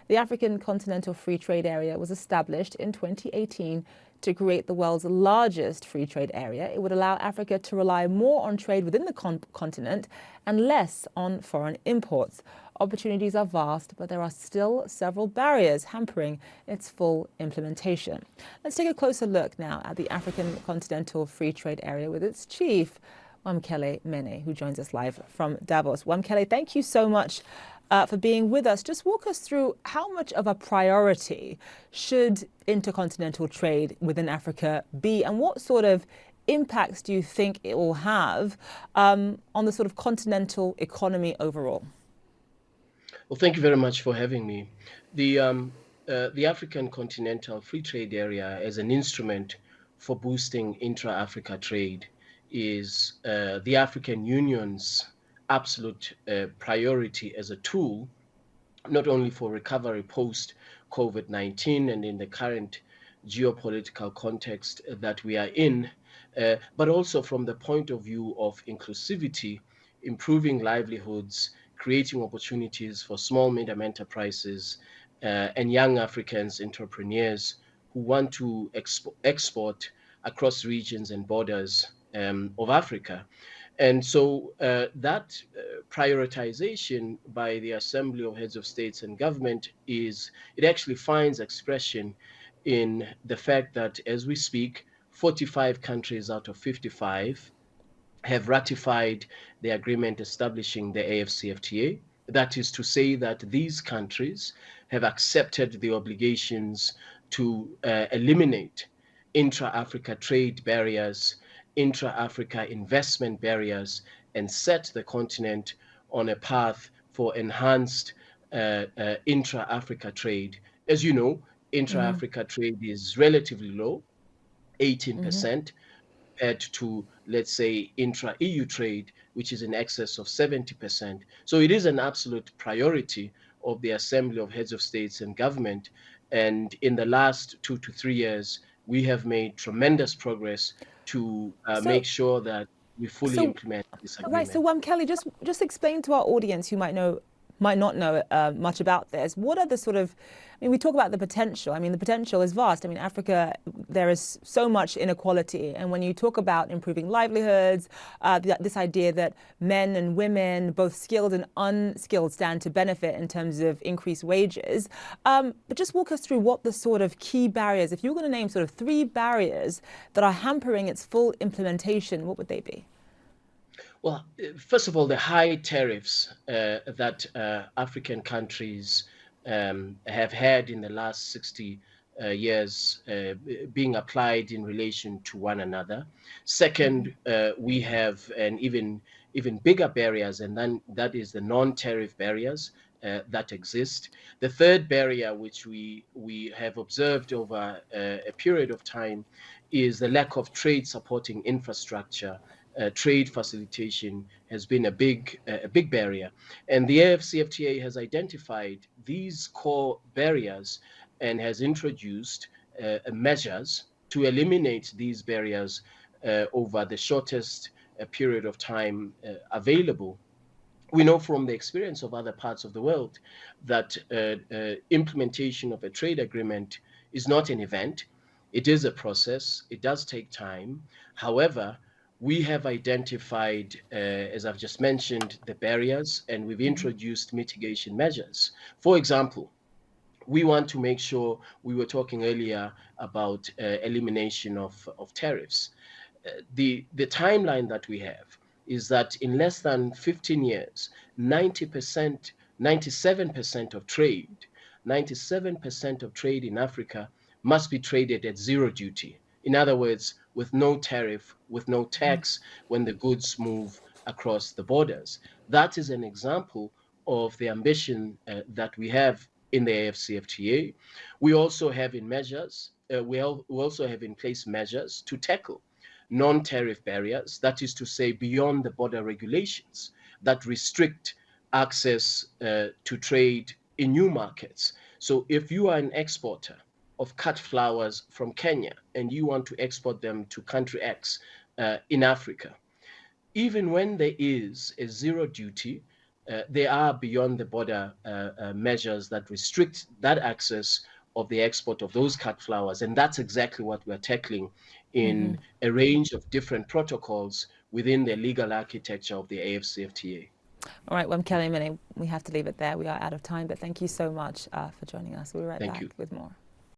The African Continental Free Trade Area was established in 2018 to create the world's largest free trade area. It would allow Africa to rely more on trade within the continent and less on foreign imports. Opportunities are vast, but there are still several barriers hampering its full implementation. Let's take a closer look now at the African Continental Free Trade Area with its chief, Wamkele Mene, who joins us live from Davos. Wamkele, thank you so much for being with us. Just walk us through how much of a priority should intercontinental trade within Africa be, and what sort of impacts do you think it will have on the sort of continental economy overall? Well, thank you very much for having me. The African Continental Free Trade Area as an instrument for boosting intra-Africa trade is the African Union's absolute priority as a tool, not only for recovery post COVID-19 and in the current geopolitical context that we are in, but also from the point of view of inclusivity, improving livelihoods, creating opportunities for small medium enterprises and young Africans entrepreneurs who want to export across regions and borders of Africa. And so that prioritization by the Assembly of Heads of States and Government it actually finds expression in the fact that as we speak, 45 countries out of 55 have ratified the agreement establishing the AfCFTA. That is to say that these countries have accepted the obligations to eliminate intra-Africa trade barriers, intra-Africa investment barriers, and set the continent on a path for enhanced intra-Africa trade. As you know, intra-Africa trade is relatively low, 18%, compared to, let's say, intra-EU trade, which is in excess of 70%. So it is an absolute priority of the Assembly of Heads of States and Government. And in the last 2 to 3 years, we have made tremendous progress to make sure that we fully implement this agreement. Right. So, Wamkele, just explain to our audience who might not know much about this. What are the sort of, I mean, we talk about the potential. I mean, the potential is vast. I mean, Africa, there is so much inequality. And when you talk about improving livelihoods, this idea that men and women, both skilled and unskilled, stand to benefit in terms of increased wages. But just walk us through what the sort of key barriers, if you were going to name sort of 3 barriers that are hampering its full implementation, what would they be? Well, first of all, the high tariffs that African countries have had in the last 60 years being applied in relation to one another. Second, we have an even bigger barriers, and then that is the non-tariff barriers that exist. The third barrier, which we have observed over a period of time, is the lack of trade supporting infrastructure. Trade facilitation has been a big barrier. And the AfCFTA has identified these core barriers and has introduced measures to eliminate these barriers over the shortest period of time available. We know from the experience of other parts of the world that implementation of a trade agreement is not an event. It is a process. It does take time. However, we have identified, as I've just mentioned, the barriers, and we've introduced mitigation measures. For example, we want to make sure, we were talking earlier about elimination of tariffs. The timeline that we have is that in less than 15 years, 97% of trade in Africa must be traded at zero duty. In other words, with no tariff, with no tax when the goods move across the borders. That is an example of the ambition that we have in the AfCFTA. We also have in place measures to tackle non-tariff barriers, that is to say, beyond the border regulations that restrict access to trade in new markets. So if you are an exporter of cut flowers from Kenya and you want to export them to country X in Africa, even when there is a zero duty there are beyond the border measures that restrict that access of the export of those cut flowers. And that's exactly what we're tackling in a range of different protocols within the legal architecture of the AfCFTA. All right, Wamkele Mene, we have to leave it there. We are out of time, but thank you so much for joining us. We'll be right Thank back you. with more.